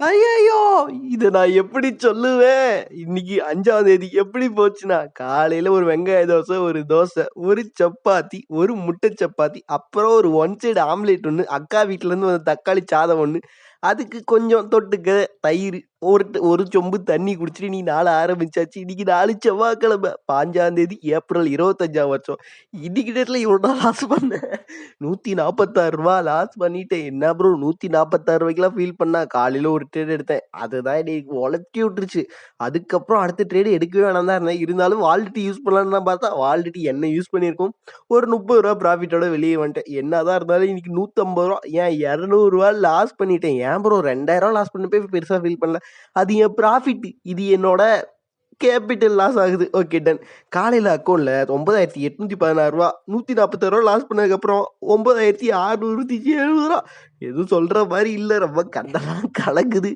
ஐயய்யோ! இத நான் எப்படி சொல்லுவேன்? இன்னைக்கு 5ஆம் தேதி எப்படி போச்சுன்னா, காலையில ஒரு வெங்காய தோசை, ஒரு தோசை, ஒரு சப்பாத்தி, ஒரு முட்டை சப்பாத்தி, அப்புறம் ஒரு ஒன் சைடு ஆம்லெட் ஒண்ணு, அக்கா வீட்லருந்து வந்த தக்காளி சாதம் ஒண்ணு, அதுக்கு கொஞ்சம் தொட்டுக்க தயிரு, ஒரு சொம்பு தண்ணி குடிச்சுட்டு நீ நாள ஆரம்பிச்சாச்சு. இன்னைக்கு நாளு செவ்வாய்க்கிழமை 5ஆம் தேதி ஏப்ரல் 25ஆம் வருஷம். இன்னைக்கு டேட்ல இவ்வளோ லாஸ் பண்ணேன். ரூ. 146 லாஸ் பண்ணிட்டேன். என்ன ப்ரோ ரூ. 146க்கெல்லாம் ஃபீல் பண்ணா, காலையில ஒரு ட்ரேட் எடுத்தேன். அதுதான் என்னைய ஒலத்தி விட்டுருச்சு. அதுக்கப்புறம் அடுத்த ட்ரேட் எடுக்கவே வேணாம்னு தான் இருந்தேன். இருந்தாலும் வாலெட் யூஸ் பண்ணலான்னு தான் பார்த்தா, வாலெட் என்ன யூஸ் பண்ணியிருக்கும். ஒரு ரூ. 30 ப்ராஃபிட்டோட வெளிய வந்துட்டேன். என்னதான் இருந்தாலும் இன்னைக்கு ரூ. 150 ஏன் ரூ. 200 லாஸ் பண்ணிட்டேன். ஏன் ப்ரோ ரூ. 2000 லாஸ் பண்ணப்பயே பெருசா ஃபீல் பண்ணல. அது என் ப்ராஃபிட். இது என்னோட கேப்பிட்டல் லாஸ் ஆகுது. Okay done. காலையில அக்கவுண்ட்ல ரூ. 9816 ரூ. 146 லாஸ் பண்ணதுக்கப்புறம் ரூ. 9670 எதுவும் சொல்ற மாரி இல்ல. ரொம்ப கண்ணெல்லாம் கலங்குது.